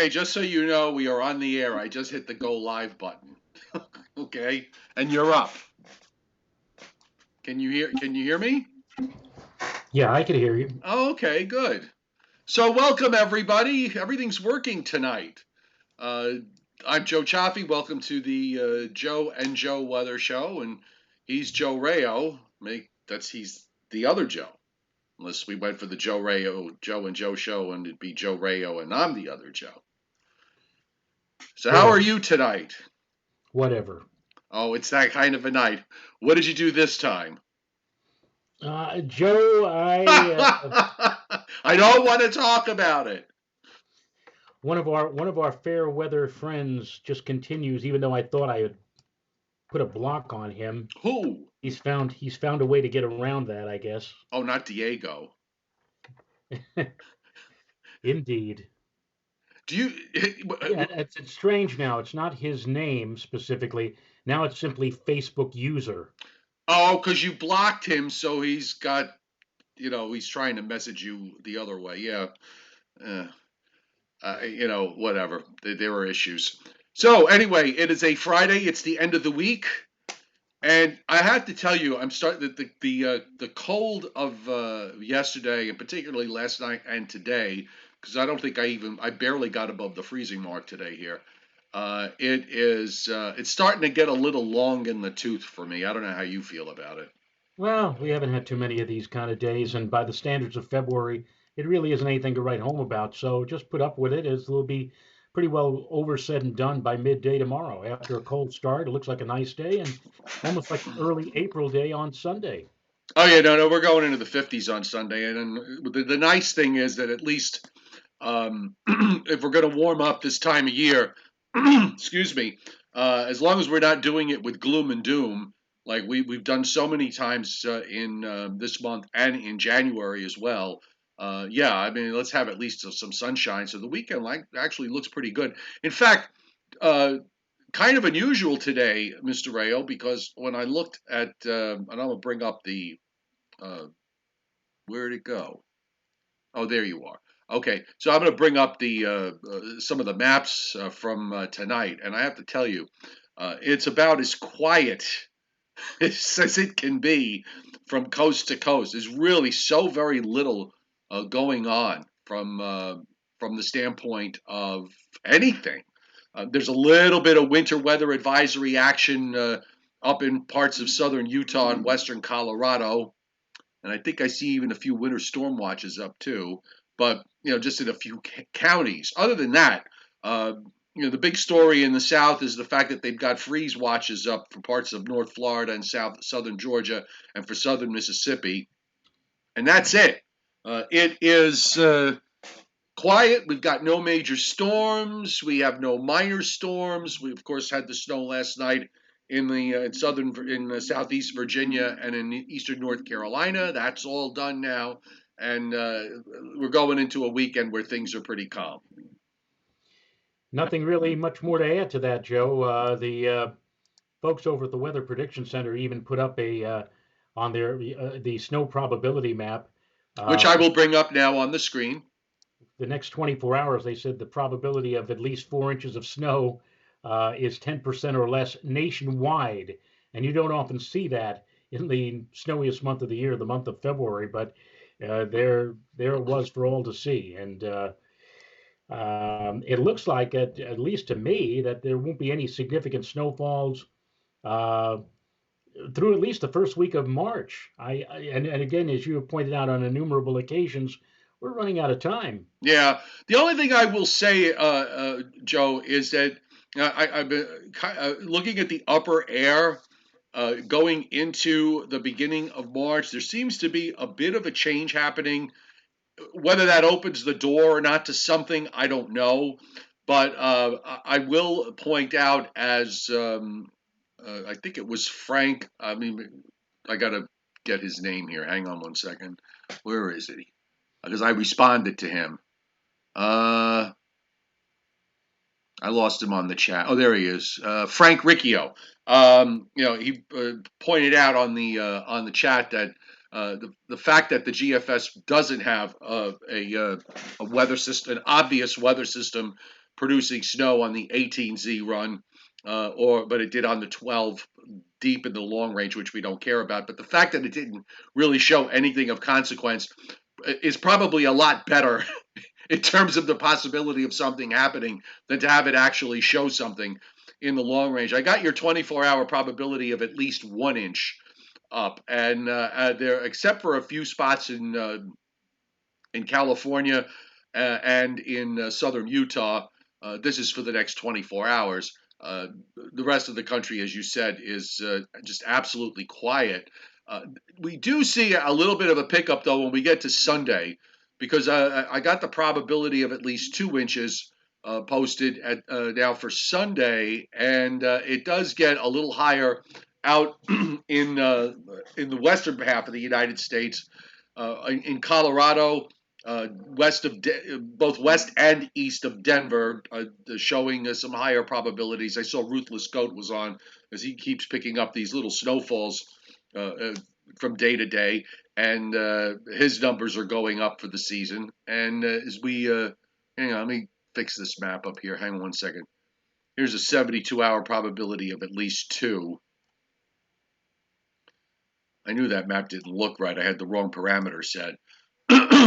Okay, just so you know, we are on the air. I just hit the go live button. Okay, and you're up. Can you hear me? Yeah, I could hear you. Oh, okay, good. So welcome everybody. Everything's working tonight. Uh, I'm Joe Cioffi. Welcome to the Joe and Joe Weather Show, and he's Joe Rayo. He's the other Joe. Unless we went for the Joe Rayo, Joe and Joe show, and it'd be Joe Rayo, and I'm the other Joe. So how are Whatever. you tonight? Whatever. Oh, it's that kind of a night. What did you do this time? Joe, I don't want to talk about it. one of our fair weather friends just continues, even though I thought I had put a block on him. Who? He's found a way to get around that, I guess. Oh, not Diego. Indeed. Do you? Yeah, it's strange now. It's not his name specifically. Now it's simply Facebook user. Oh, because you blocked him, so he's got. He's trying to message you the other way. Yeah. Uh, whatever. There are issues. So anyway, it is a Friday. It's the end of the week. And I have to tell you, I'm starting the cold of yesterday, and particularly last night and today, because I don't think I barely got above the freezing mark today here. It's starting to get a little long in the tooth for me. I don't know how you feel about it. Well, we haven't had too many of these kind of days, and by the standards of February, it really isn't anything to write home about. So just put up with it, as it'll be pretty well over said and done by midday tomorrow. After a cold start, it looks like a nice day and almost like an early April day on Sunday. Oh yeah, no, we're going into the 50s on Sunday, and the nice thing is that at least if we're going to warm up this time of year, excuse me, as long as we're not doing it with gloom and doom, like we've done so many times in this month and in January as well. Yeah, I mean, let's have at least some sunshine. So the weekend like actually looks pretty good. In fact, uh, kind of unusual today, Mr. Rayo, because when I looked at, and I'm gonna bring up the, uh, where'd it go? Oh, there you are. Okay, so I'm going to bring up the some of the maps from tonight, and I have to tell you, it's about as quiet as it can be from coast to coast. There's really so very little going on from the standpoint of anything. There's a little bit of winter weather advisory action up in parts of southern Utah and western Colorado, and I think I see even a few winter storm watches up too. But just in a few counties. Other than that, uh, the big story in the South is the fact that they've got freeze watches up for parts of North Florida and southern Georgia and for southern Mississippi, and that's it. It is quiet. We've got no major storms. We have no minor storms. We of course had the snow last night in the southeast Virginia and in eastern North Carolina. That's all done now, and we're going into a weekend where things are pretty calm. Nothing really much more to add to that, Joe. The folks over at the Weather Prediction Center even put up a on their the snow probability map. Which I For will bring up now on the screen. the next 24 hours, they said the probability of at least 4 inches of snow is 10% or less nationwide. And you don't often see that in the snowiest month of the year, the month of February, but there it was for all to see. And it looks like, at least to me, that there won't be any significant snowfalls uh, through at least the first week of March. And again, as you have pointed out on innumerable occasions, we're running out of time. Yeah, the only thing I will say, Joe, is that I've been looking at the upper air going into the beginning of March. There seems to be a bit of a change happening. Whether that opens the door or not to something, I don't know. But I will point out, as I think it was Frank. I mean, I got to get his name here. Hang on one second. Where is it? Because I responded to him. Uh, I lost him on the chat. Oh, there he is. Frank Riccio. He pointed out on the chat that the fact that the GFS doesn't have a weather system, an obvious weather system producing snow on the 18Z run, but it did on the 12 deep in the long range, which we don't care about. But the fact that it didn't really show anything of consequence is probably a lot better in terms of the possibility of something happening than to have it actually show something in the long range. I got your 24-hour probability of at least 1 inch up, and there, except for a few spots in California and in southern Utah. This is for the next 24 hours. The rest of the country, as you said, is just absolutely quiet. We do see a little bit of a pickup, though, when we get to Sunday, because I got the probability of at least 2 inches posted at now for Sunday, and it does get a little higher out in the western half of the United States, in Colorado, both west and east of Denver, showing some higher probabilities. I saw Ruthless Goat was on, as he keeps picking up these little snowfalls from day to day, and his numbers are going up for the season. And as we hang on, let me fix this map up here. Hang on 1 second. Here's a 72-hour probability of at least 2. I knew that map didn't look right. I had the wrong parameter set.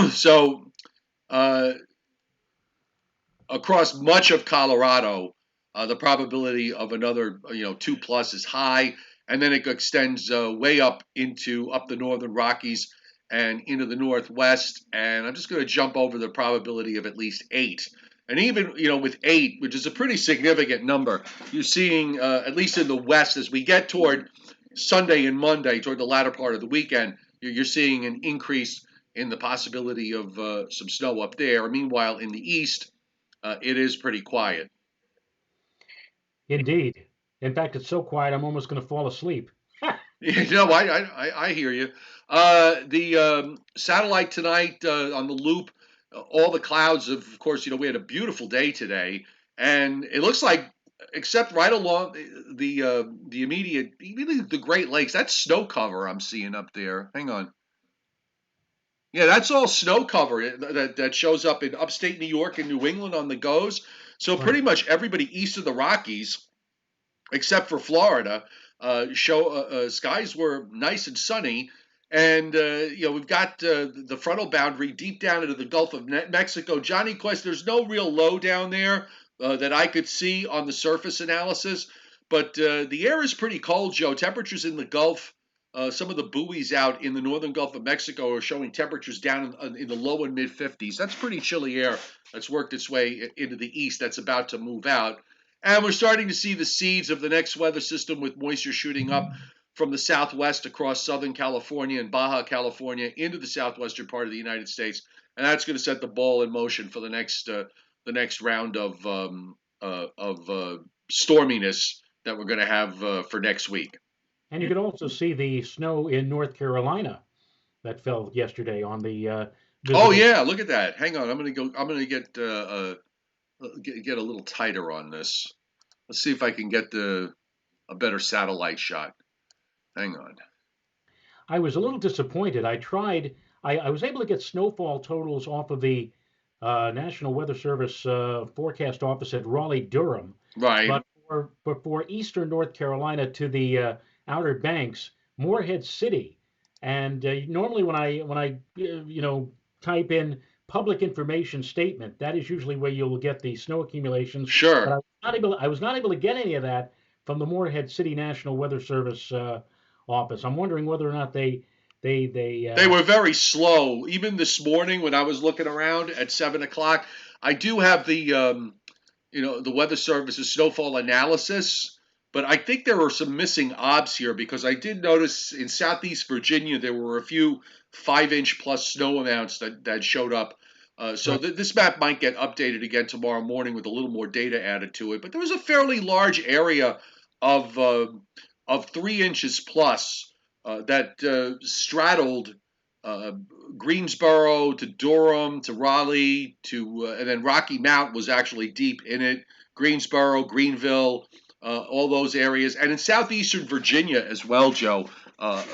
So across much of Colorado, the probability of another 2+ is high, and then it extends way up the northern Rockies and into the Northwest. And I'm just going to jump over the probability of at least 8. And even with 8, which is a pretty significant number, you're seeing at least in the West, as we get toward Sunday and Monday, toward the latter part of the weekend, you're seeing an increase in the possibility of some snow up there. Meanwhile, in the East, it is pretty quiet. Indeed. In fact, it's so quiet, I'm almost going to fall asleep. I hear you. The satellite tonight on the loop, all the clouds. Of course, we had a beautiful day today, and it looks like, except right along the immediate, even the Great Lakes, that's snow cover I'm seeing up there. Hang on. Yeah, that's all snow cover that shows up in upstate New York and New England on the GOES. So pretty much everybody east of the Rockies, except for Florida, skies were nice and sunny. And we've got the frontal boundary deep down into the Gulf of Mexico. Johnny Quest, there's no real low down there that I could see on the surface analysis, but the air is pretty cold, Joe. Temperatures in the Gulf. Some of the buoys out in the northern Gulf of Mexico are showing temperatures down in the low and mid 50s. That's pretty chilly air that's worked its way into the east that's about to move out. And we're starting to see the seeds of the next weather system, with moisture shooting up from the southwest across Southern California and Baja California into the southwestern part of the United States. And that's going to set the ball in motion for the next round of storminess that we're going to have for next week. And you could also see the snow in North Carolina that fell yesterday on the. Oh yeah, look at that. Hang on, I'm gonna get a little tighter on this. Let's see if I can get a better satellite shot. Hang on. I was a little disappointed. I tried. I was able to get snowfall totals off of the National Weather Service forecast office at Raleigh-Durham. Right. But for eastern North Carolina to the Outer Banks, Morehead City, and normally when I type in public information statement, that is usually where you'll get the snow accumulations. Sure. But I was not able to get any of that from the Morehead City National Weather Service office. I'm wondering whether or not they were very slow. Even this morning when I was looking around at 7 o'clock, I do have the Weather Service's snowfall analysis, but I think there were some missing obs here, because I did notice in Southeast Virginia there were a few 5-inch plus snow amounts that showed up. So this map might get updated again tomorrow morning with a little more data added to it. But there was a fairly large area of 3 inches plus that straddled Greensboro to Durham to Raleigh and then Rocky Mount was actually deep in it. Greensboro, Greenville, all those areas, and in southeastern Virginia as well, Joe.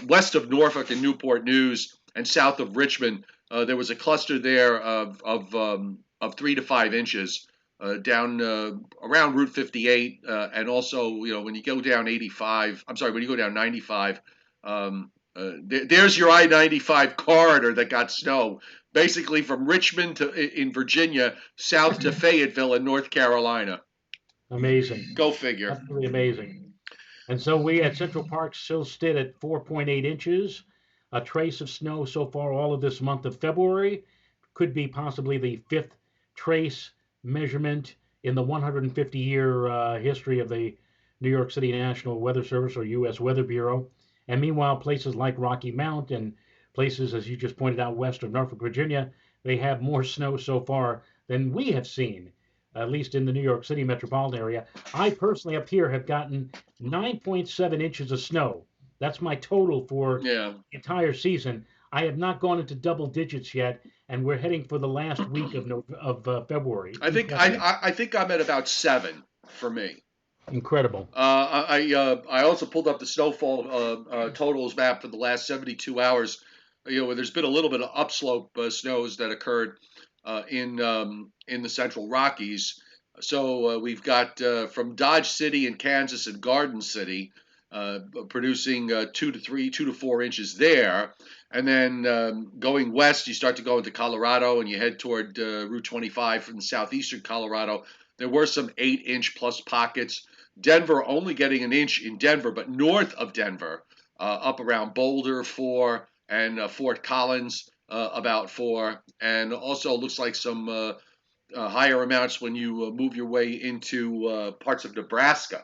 West of Norfolk and Newport News, and south of Richmond, there was a cluster there of 3 to 5 inches down around Route 58, and also when you go down 85. I'm sorry, when you go down 95. There's your I-95 corridor that got snow, basically from Richmond to in Virginia south to Fayetteville in North Carolina. Amazing. Go figure. Absolutely amazing. And so we at Central Park still stood at 4.8 inches, a trace of snow so far all of this month of February. Could be possibly the fifth trace measurement in the 150-year history of the New York City National Weather Service or U.S. Weather Bureau. And meanwhile, places like Rocky Mount and places, as you just pointed out, west of Norfolk, Virginia, they have more snow so far than we have seen, at least in the New York City metropolitan area. I personally up here have gotten 9.7 inches of snow. That's my total for Yeah. the entire season. I have not gone into double digits yet, and we're heading for the last week of February. Incredible. I think I'm at about 7 for me. Incredible. I also pulled up the snowfall totals map for the last 72 hours. Where there's been a little bit of upslope snows that occurred in the Central Rockies. So we've got from Dodge City in Kansas and Garden City producing 2 to 4 inches there, and then going west, you start to go into Colorado and you head toward Route 25 from southeastern Colorado. There were some 8-inch plus pockets. Denver only getting an inch in Denver, but north of Denver, up around Boulder 4 and Fort Collins about 4, and also looks like some higher amounts when you move your way into parts of Nebraska,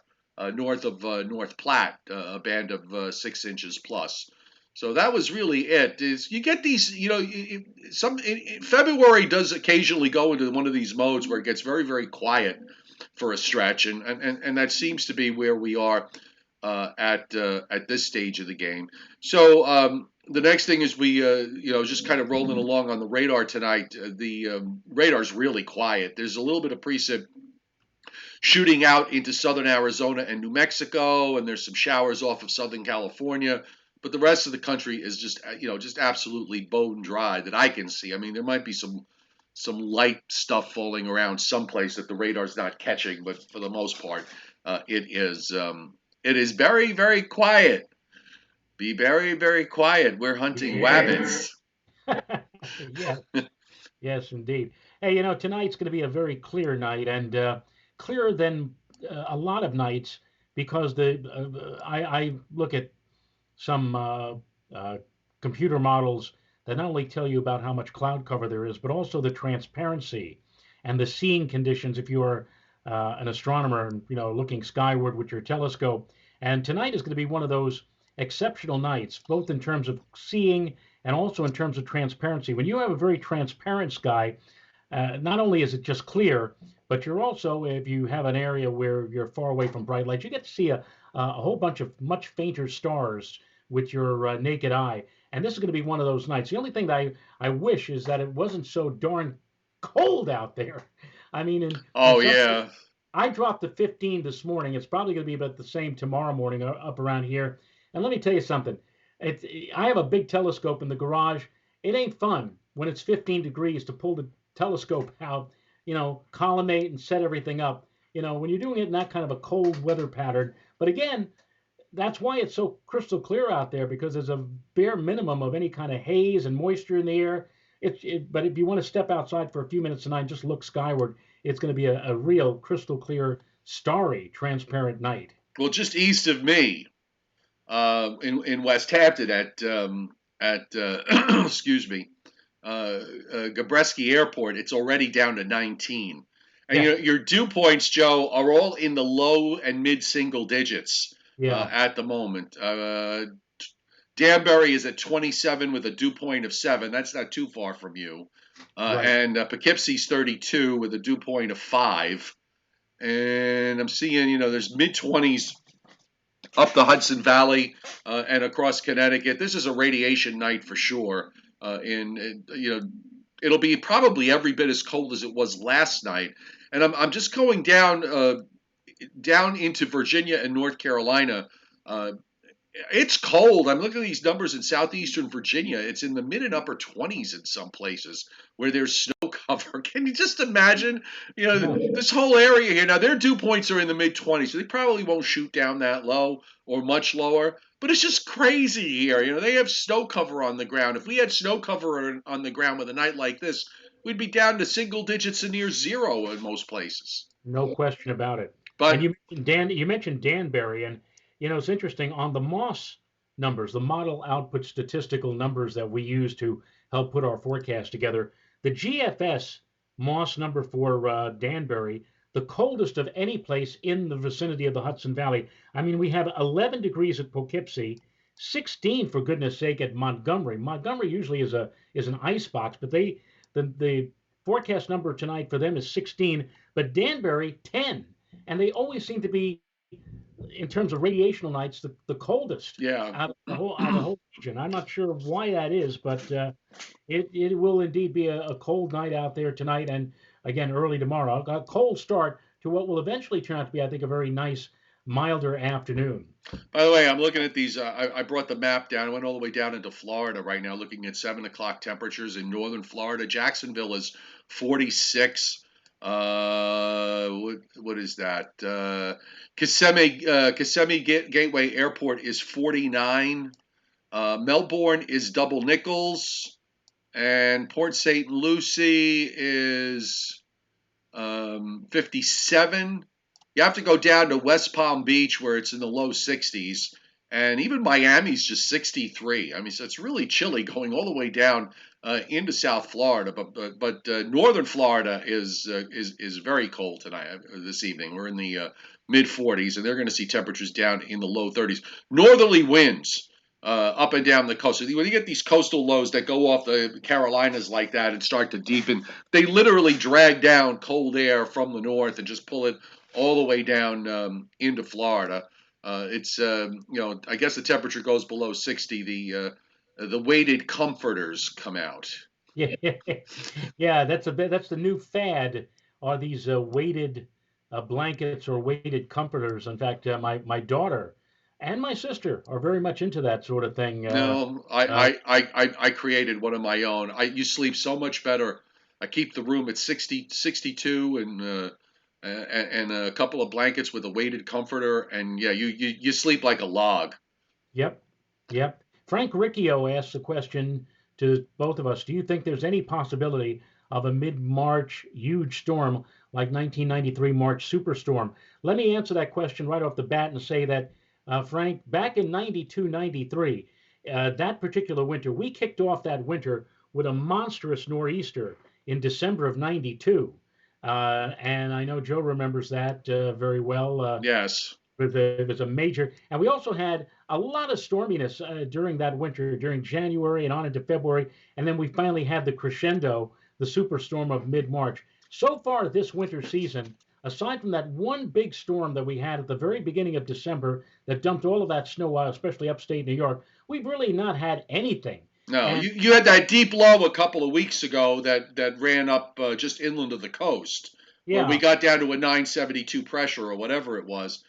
north of North Platte, a band of 6 inches plus. So that was really it. Is you get these, February does occasionally go into one of these modes where it gets very, very quiet for a stretch, and that seems to be where we are at this stage of the game. So the next thing is we just kind of rolling along on the radar tonight. The radar's really quiet. There's a little bit of precip shooting out into southern Arizona and New Mexico, and there's some showers off of Southern California. But the rest of the country is just absolutely bone dry that I can see. I mean, there might be some light stuff falling around someplace that the radar's not catching, but for the most part, it is very, very quiet. Be very, very quiet. We're hunting wabbits. Yes, yes, indeed. Hey, tonight's going to be a very clear night, and clearer than a lot of nights because I look at some uh, computer models that not only tell you about how much cloud cover there is, but also the transparency and the seeing conditions if you are an astronomer and looking skyward with your telescope. And tonight is going to be one of those exceptional nights, both in terms of seeing and also in terms of transparency. When you have a very transparent sky, not only is it just clear, but you're also, if you have an area where you're far away from bright lights, you get to see a whole bunch of much fainter stars with your naked eye. And this is going to be one of those nights. The only thing that I wish is that it wasn't so darn cold out there. I mean, in Oh some, yeah. I dropped to 15 this morning. It's probably going to be about the same tomorrow morning up around here. And let me tell you something. I have a big telescope in the garage. It ain't fun when it's 15 degrees to pull the telescope out, collimate and set everything up. When you're doing it in that kind of a cold weather pattern. But again, that's why it's so crystal clear out there because there's a bare minimum of any kind of haze and moisture in the air. But if you want to step outside for a few minutes tonight and just look skyward, it's going to be a real crystal clear, starry, transparent night. Well, just east of me, in West Hampton at excuse me, Gabreski Airport, it's already down to 19. And Yeah, your dew points, Joe, are all in the low and mid single digits yeah, at the moment. Danbury is at 27 with a dew point of 7. That's not too far from you. right. And Poughkeepsie's 32 with a dew point of 5. And I'm seeing, there's mid 20s up the Hudson Valley and across Connecticut. This is a radiation night for sure. It'll be probably every bit as cold as it was last night. And I'm just going down into Virginia and North Carolina. It's cold. I'm looking at these numbers in southeastern Virginia. It's in the mid and upper 20s in some places where there's snow cover. Can you just imagine? No, This whole area here. Now their dew points are in the mid 20s, so they probably won't shoot down that low or much lower. But it's just crazy here. They have snow cover on the ground. If we had snow cover on the ground with a night like this, we'd be down to single digits and near zero in most places. no question about it. And But you mentioned Danbury, and it's interesting on the Moss numbers, the model output statistical numbers that we use to help put our forecast together. The GFS Moss number for Danbury, the coldest of any place in the vicinity of the Hudson Valley. I mean, we have 11 degrees at Poughkeepsie, 16 for goodness sake at Montgomery. Montgomery usually is an ice box, but the forecast number tonight for them is 16, but Danbury 10, and they always seem to be, in terms of radiational nights, the coldest yeah, out of the whole region. I'm not sure why that is, but it will indeed be a cold night out there tonight, and again early tomorrow. A cold start to what will eventually turn out to be, I think, a very nice, milder afternoon. by the way, I'm looking at these. I brought the map down. I went all the way down into Florida right now, looking at 7 o'clock temperatures in northern Florida. Jacksonville is 46. What is that? Kissimmee Gateway Airport is 49. Melbourne is double nickels, and Port St. Lucie is 57. You have to go down to West Palm Beach where it's in the low 60s, and even Miami's just 63. I mean, so it's really chilly going all the way down into South Florida, but northern Florida is very cold tonight. This evening, we're in the mid 40s, and they're going to see temperatures down in the low 30s. Northerly winds. Up and down the coast. So when you get these coastal lows that go off the Carolinas like that and start to deepen, they literally drag down cold air from the north and just pull it all the way down into Florida. It's I guess the temperature goes below 60. The weighted comforters come out. Yeah, yeah, that's the new fad. Are these weighted blankets or weighted comforters? In fact, my daughter and my sister are very much into that sort of thing. No, Uh, I created one of my own. You sleep so much better. I keep the room at 60, 62, and a couple of blankets with a weighted comforter, and yeah, you sleep like a log. Yep, yep. Frank Riccio asks a question to both of us. Do you think there's any possibility of a mid-March huge storm like 1993 March superstorm? Let me answer that question right off the bat and say that, Frank, back in 92, 93, that particular winter, we kicked off that winter with a monstrous nor'easter in December of 92. And I know Joe remembers that very well. Yes. It was a major, and we also had a lot of storminess during that winter, during January and on into February, and then we finally had the crescendo, the superstorm of mid-March. So far this winter season, aside from that one big storm that we had at the very beginning of December that dumped all of that snow out, especially upstate New York, we've really not had anything. No, And you had that deep low a couple of weeks ago that ran up just inland of the coast, where we yeah, got down to a 972 pressure or whatever it was.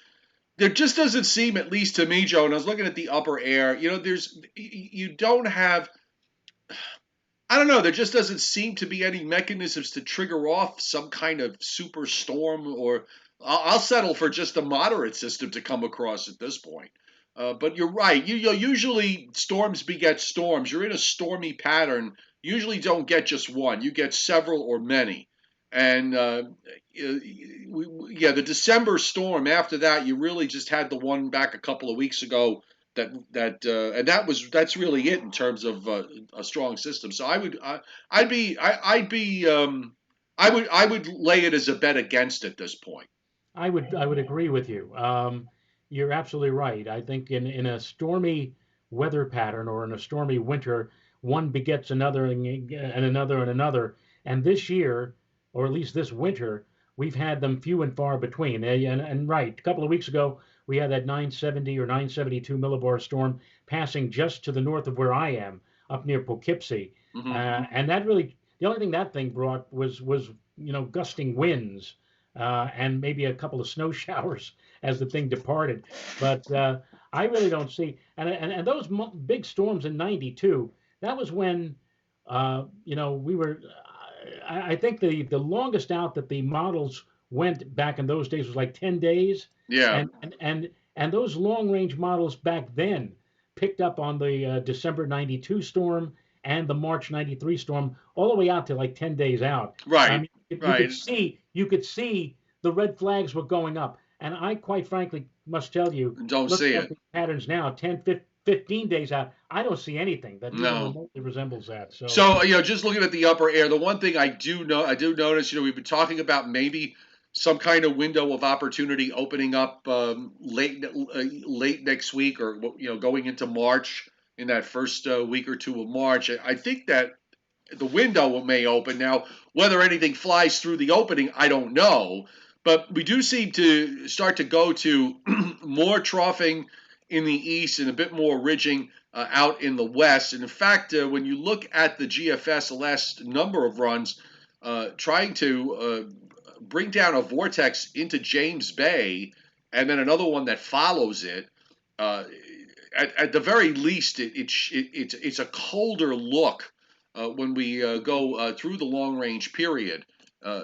There just doesn't seem, at least to me, Joe, and I was looking at the upper air, you don't have, I don't know, there just doesn't seem to be any mechanisms to trigger off some kind of super storm, or I'll settle for just a moderate system to come across at this point. But you're right. Usually storms beget storms. You're in a stormy pattern. Usually don't get just one. You get several or many. And yeah, the December storm. After that, you really just had the one back a couple of weeks ago. And that's really it in terms of a strong system. So I would lay it as a bet against at this point. I would agree with you. You're absolutely right. I think in a stormy weather pattern or in a stormy winter, one begets another and another and another. And this year, or at least this winter, we've had them few and far between. And right, a couple of weeks ago, we had that 970 or 972 millibar storm passing just to the north of where I am, up near Poughkeepsie. Hmm. And that really, the only thing that thing brought was gusting winds and maybe a couple of snow showers as the thing departed. But I really don't see, and those big storms in '92. That was when we were I think the longest out that the models went back in those days was like 10 days, Yeah, and those long range models back then picked up on the December '92 storm and the March '93 storm all the way out to like 10 days out. I right, mean, right. you could see the red flags were going up, and I quite frankly must tell you, Don't see looking at it. the patterns now, 10, 15 days out, I don't see anything that even No. remotely resembles that. So. So just looking at the upper air, the one thing I do notice, we've been talking about maybe some kind of window of opportunity opening up late next week, or going into March in that first week or two of March. I think that the window may open now. Whether anything flies through the opening, I don't know. But we do seem to start to go to more troughing in the east and a bit more ridging out in the west. And in fact, when you look at the GFS, the last number of runs, trying to bring down a vortex into James Bay, and then another one that follows it. Uh, at the very least, it's a colder look when we go through the long range period uh,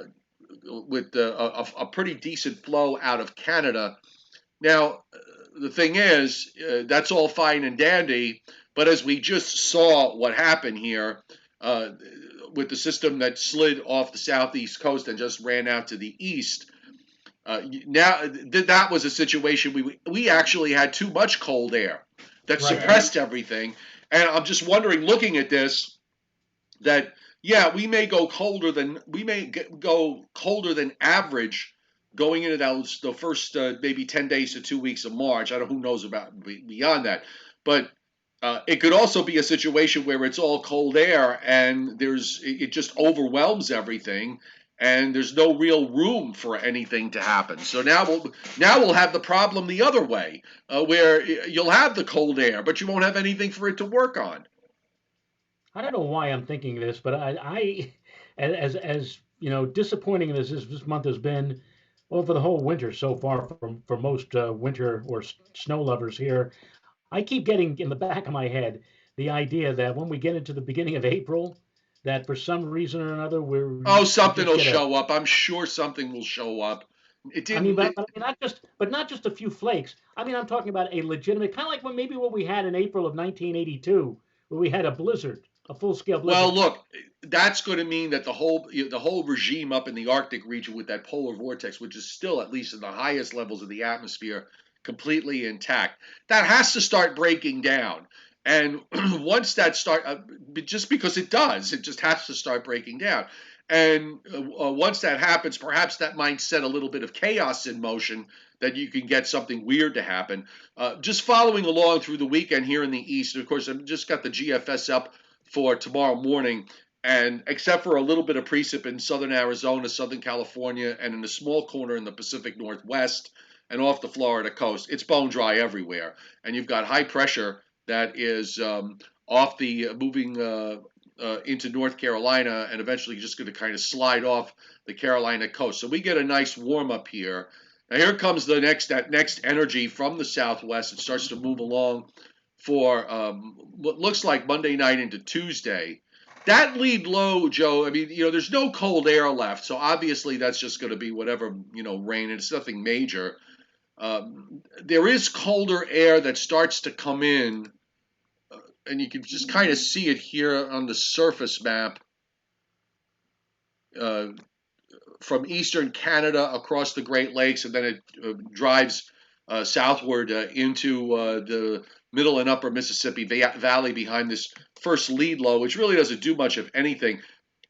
with a pretty decent flow out of Canada. Now, the thing is, that's all fine and dandy, but as we just saw what happened here uh, with the system that slid off the southeast coast and just ran out to the east, that was a situation we actually had too much cold air that Right. suppressed everything. And I'm just wondering, looking at this, that yeah, we may go colder than average going into the first maybe 10 days to 2 weeks of March. I don't know, who knows about beyond that, but it could also be a situation where it's all cold air and it just overwhelms everything, and there's no real room for anything to happen. So now we'll have the problem the other way, where you'll have the cold air, but you won't have anything for it to work on. I don't know why I'm thinking this, but as you know, disappointing as this month has been, well, for the whole winter so far, for most winter or snow lovers here, I keep getting in the back of my head the idea that when we get into the beginning of April, that for some reason or another Oh, we something just will get a. show up. I'm sure something will show up. It I mean, didn't. but I mean, not just a few flakes. I mean, I'm talking about a legitimate kind of like maybe what we had in April of 1982, where we had a blizzard, a full scale Well, blizzard. look, that's going to mean that the whole regime up in the Arctic region with that polar vortex, which is still at least in the highest levels of the atmosphere, completely intact, that has to start breaking down. And once that start, just because it just has to start breaking down. And once that happens, perhaps that might set a little bit of chaos in motion, that you can get something weird to happen. Just following along through the weekend here in the east, and of course, I've just got the GFS up for tomorrow morning. And except for a little bit of precip in southern Arizona, southern California, and in a small corner in the Pacific Northwest and off the Florida coast, it's bone dry everywhere. And you've got high pressure that is off the moving into North Carolina, and eventually just going to kind of slide off the Carolina coast. So we get a nice warm up here. Now here comes that next energy from the southwest. It starts to move along for what looks like Monday night into Tuesday. That lead low, Joe, I mean, there's no cold air left. So obviously that's just going to be whatever, rain. It's nothing major. There is colder air that starts to come in, and you can just kind of see it here on the surface map, uh, from eastern Canada across the Great Lakes, and then it drives southward into the middle and upper Mississippi Valley behind this first lead low, which really doesn't do much of anything.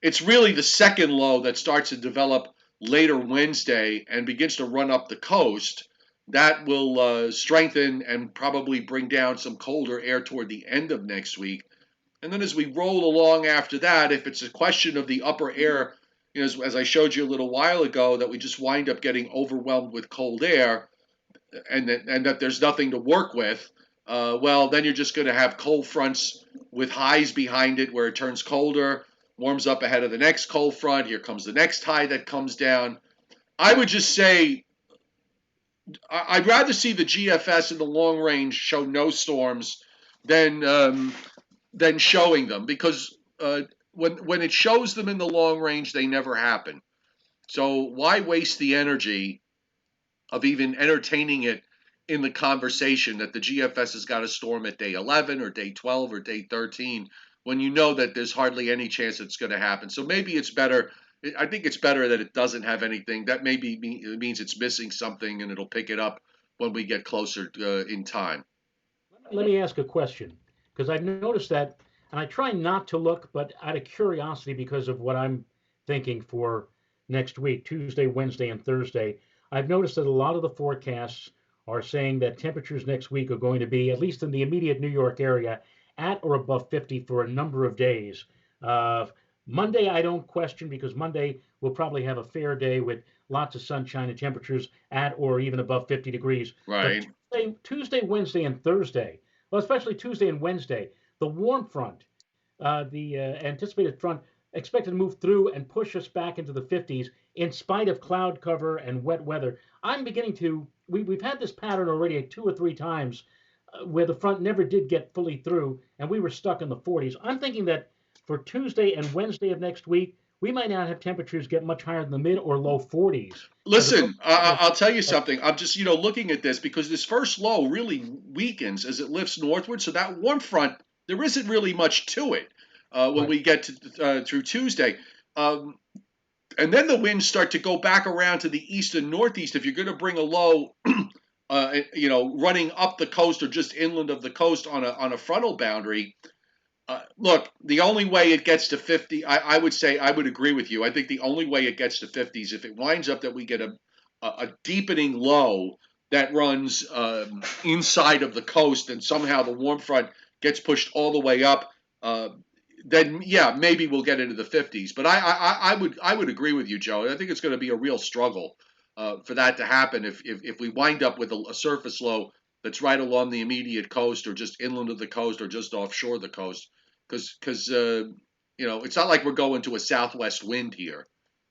It's really the second low that starts to develop later Wednesday and begins to run up the coast. That will strengthen and probably bring down some colder air toward the end of next week. And then as we roll along after that, if it's a question of the upper air, as I showed you a little while ago, that we just wind up getting overwhelmed with cold air, and that there's nothing to work with, well, then you're just going to have cold fronts with highs behind it where it turns colder, warms up ahead of the next cold front. Here comes the next high that comes down. I would just say I'd rather see the GFS in the long range show no storms than than showing them, because when it shows them in the long range, they never happen. So why waste the energy of even entertaining it in the conversation that the GFS has got a storm at day 11 or day 12 or day 13 when you know that there's hardly any chance it's going to happen. So maybe it's better. I think it's better that it doesn't have anything. That maybe means it's missing something and it'll pick it up when we get closer in time. Let me ask a question because I've noticed that, and I try not to look, but out of curiosity, because of what I'm thinking for next week, Tuesday, Wednesday, and Thursday, I've noticed that a lot of the forecasts are saying that temperatures next week are going to be, at least in the immediate New York area, at or above 50 for a number of days. Uh, Monday, I don't question because Monday we'll probably have a fair day with lots of sunshine and temperatures at or even above 50 degrees. But Right. Tuesday, Wednesday, and Thursday, well, especially Tuesday and Wednesday, the warm front, the anticipated front, expected to move through and push us back into the 50s in spite of cloud cover and wet weather. I'm beginning to, we've had this pattern already 2 or 3 times where the front never did get fully through and we were stuck in the 40s. I'm thinking that for Tuesday and Wednesday of next week, we might not have temperatures get much higher than the mid or low 40s as opposed Listen, to I'll tell you something. I'm just, looking at this because this first low really weakens as it lifts northward. So that warm front, there isn't really much to it when right. we get to through Tuesday. Um, and then the winds start to go back around to the east and northeast. If you're going to bring a low, running up the coast or just inland of the coast on a frontal boundary, look, the only way it gets to 50, I would say, I would agree with you. I think the only way it gets to 50 is if it winds up that we get a deepening low that runs inside of the coast and somehow the warm front gets pushed all the way up. Uh, then yeah, maybe we'll get into the 50s. But I would agree with you, Joe. I think it's going to be a real struggle for that to happen if we wind up with a surface low that's right along the immediate coast or just inland of the coast or just offshore the coast because it's not like we're going to a southwest wind here.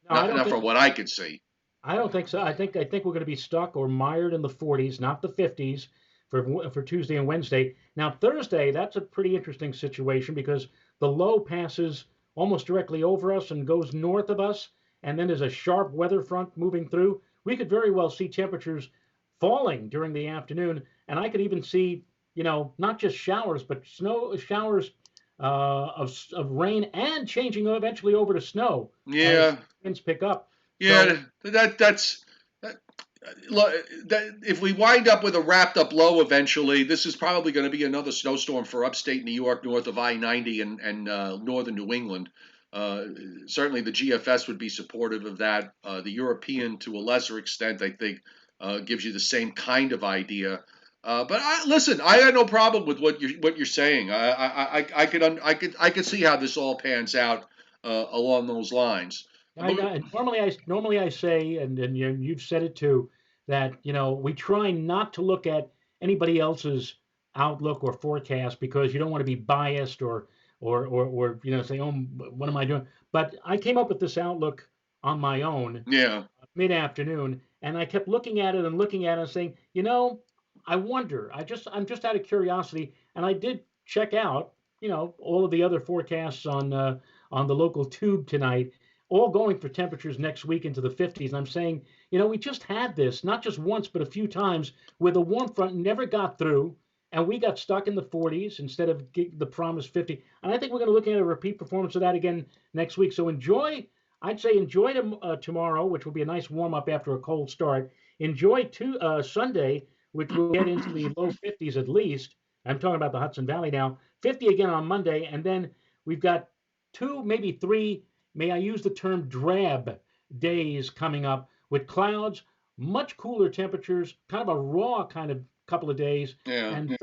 No, I don't Not think from what I can see. I don't think so. I think we're going to be stuck or mired in the 40s, not the 50s, for Tuesday and Wednesday. Now Thursday, that's a pretty interesting situation because the low passes almost directly over us and goes north of us, and then there's a sharp weather front moving through. We could very well see temperatures falling during the afternoon, and I could even see, not just showers, but snow showers of rain and changing eventually over to snow as Yeah, winds pick up. So yeah. That, if we wind up with a wrapped up low eventually, this is probably going to be another snowstorm for upstate New York, north of I-90 and northern New England. Uh, Certainly, the GFS would be supportive of that. The European, to a lesser extent, I think, gives you the same kind of idea. But listen, I had no problem with what you're saying. I could see how this all pans out along those lines. But normally I say, and you've said it too, that we try not to look at anybody else's outlook or forecast because you don't want to be biased or say, oh, what am I doing? But I came up with this outlook on my own yeah, mid-afternoon, and I kept looking at it and looking at it and saying, I wonder. I'm just out of curiosity, and I did check out, all of the other forecasts on the local tube tonight, all going for temperatures next week into the 50s. And I'm saying, we just had this not just once but a few times where the warm front never got through. And we got stuck in the 40s instead of the promised 50. And I think we're going to look at a repeat performance of that again next week. So I'd say enjoy tomorrow, which will be a nice warm up after a cold start. Enjoy Sunday, which will get into the low 50s at least. I'm talking about the Hudson Valley now. 50 again on Monday, and then we've got two, maybe three. May I use the term drab days coming up with clouds, much cooler temperatures, kind of a raw kind of couple of days. yeah. And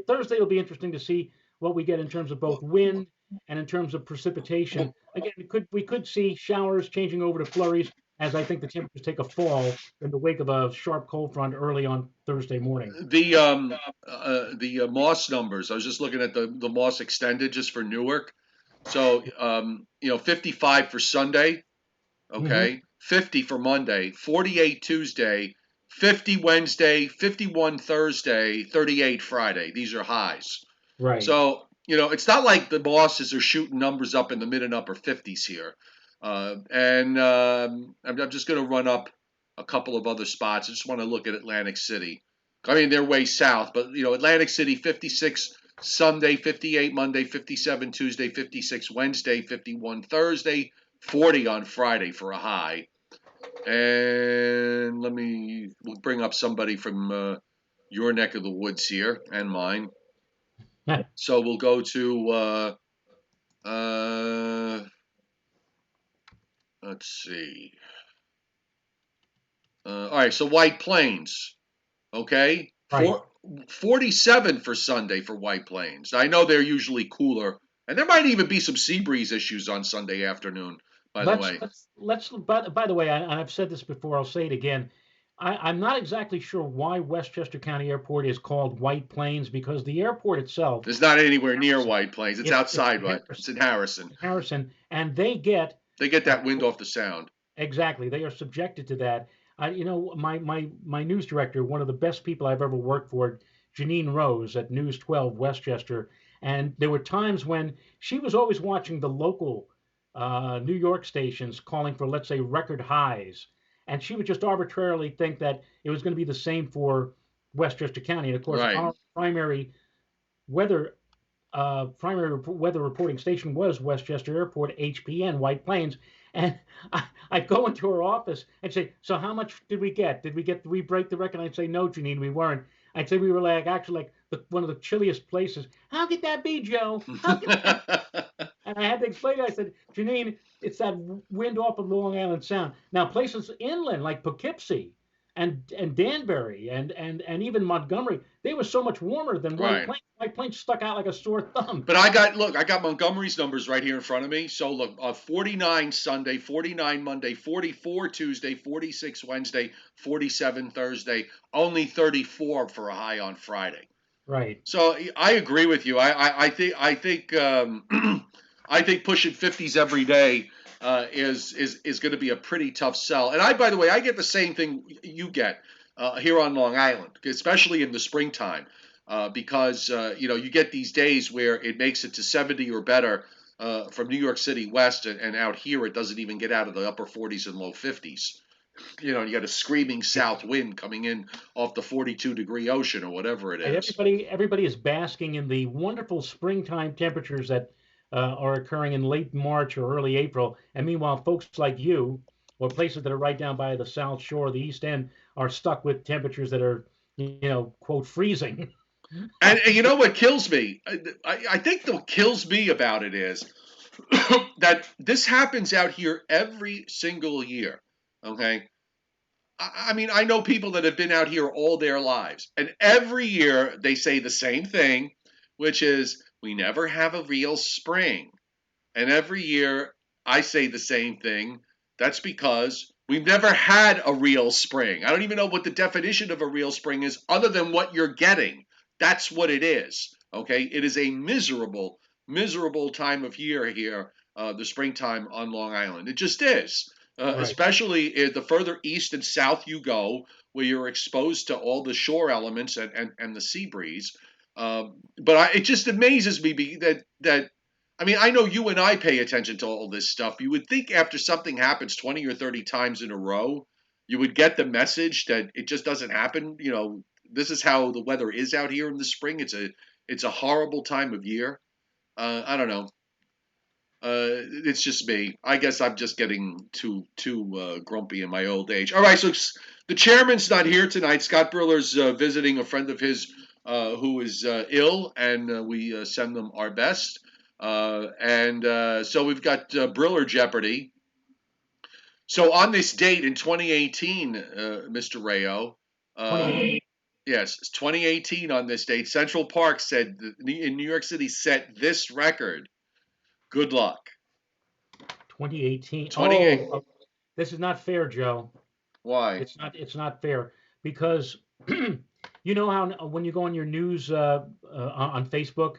Thursday will be interesting to see what we get in terms of both wind and in terms of precipitation. Well, Again, we could see showers changing over to flurries as I think the temperatures take a fall in the wake of a sharp cold front early on Thursday morning. the Moss numbers. I was just looking at the Moss extended just for Newark. So 55 for Sunday. Hmm. Okay, 50 for Monday, 48 Tuesday, 50 Wednesday, 51 Thursday, 38 Friday. These are highs. Right. So it's not like the bosses are shooting numbers up in the mid and upper 50s here. And I'm just going to run up a couple of other spots. I just want to look at Atlantic City. I mean, they're way south, but Atlantic City 56 Sunday, 58 Monday, 57 Tuesday, 56 Wednesday, 51 Thursday, 40 on Friday for a high. And we'll bring up somebody from your neck of the woods here and mine. So we'll go to let's see. All right, so White Plains, okay, Right. 47 for Sunday for White Plains. I know they're usually cooler, and there might even be some sea breeze issues on Sunday afternoon. By the Let's way, let's. By the way, I've said this before. I'll say it again. I'm not exactly sure why Westchester County Airport is called White Plains because the airport itself, it's not anywhere near Harrison, White Plains. It's it's outside, in right? It's in Harrison. Harrison, and they get They get uh, that wind off the sound. exactly. They are subjected to that. My news director, one of the best people I've ever worked for, Janine Rose at News 12 Westchester, and there were times when she was always watching the local New York stations calling for, let's say, record highs, and she would just arbitrarily think that it was going to be the same for Westchester County. And of course, Right. our weather primary weather reporting station was Westchester Airport, HPN, White Plains. And I'd go into her office and say, "So how much did we get? Did we break the record?" I'd say, "No, Janine, we weren't." I'd say we were actually one of the chilliest places. How could that be, Joe? How could that? And I had to explain it. I said, Janine, it's that wind off of Long Island Sound. Now, places inland like Poughkeepsie and Danbury and even Montgomery, they were so much warmer than White Right. Plains. White Plains stuck out like a sore thumb. But I got Montgomery's numbers right here in front of me. So look, 49 Sunday, 49 Monday, 44 Tuesday, 46 Wednesday, 47 Thursday, only 34 for a high on Friday. Right. So I agree with you. I think pushing 50s every day is going to be a pretty tough sell. And by the way, I get the same thing you get here on Long Island, especially in the springtime, because you get these days where it makes it to 70 or better from New York City west, and out here it doesn't even get out of the upper 40s and low 50s. You got a screaming south wind coming in off the 42-degree ocean or whatever it And is. everybody is basking in the wonderful springtime temperatures that are occurring in late March or early April. And meanwhile, folks like you, or places that are right down by the South Shore, the East End, are stuck with temperatures that are, quote, freezing. And you know what kills me? I think what kills me about it is that this happens out here every single year. Okay. I mean, I know people that have been out here all their lives, and every year they say the same thing, which is we never have a real spring. And every year I say the same thing. That's because we've never had a real spring. I don't even know what the definition of a real spring is other than what you're getting. That's what it is. Okay. It is a miserable, miserable time of year here, the springtime on Long Island. It just is. Right. Especially the further east and south you go, where you're exposed to all the shore elements and the sea breeze. But it just amazes me that I mean, I know you and I pay attention to all this stuff. You would think after something happens 20 or 30 times in a row, you would get the message that it just doesn't happen. This is how the weather is out here in the spring. It's a horrible time of year. I don't know. It's just me. I guess I'm just getting too grumpy in my old age. All right, so the chairman's not here tonight. Scott Briller's visiting a friend of his who is ill, and we send them our best. And so we've got Briller Jeopardy. So on this date in 2018, Mr. Rayo, 28, yes, it's 2018 on this date, Central Park said in New York City set this record. Good luck. 2018. 28. Oh, this is not fair, Joe. Why? It's not fair because you know how when you go on your news on Facebook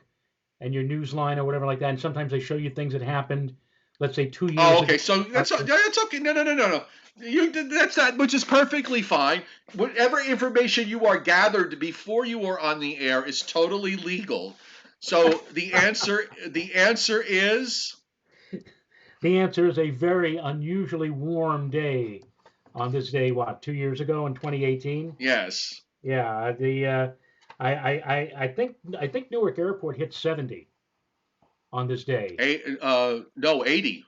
and your news line or whatever like that, and sometimes they show you things that happened, let's say 2 years Oh, ago. okay. So that's okay. No, no, no, no, no. That's not, which is perfectly fine. Whatever information you are gathered before you are on the air is totally legal. So the answer is The answer is a very unusually warm day on this day, what, 2 years ago in 2018? yes. Yeah, I think Newark Airport hit 70 on this day. No, 80.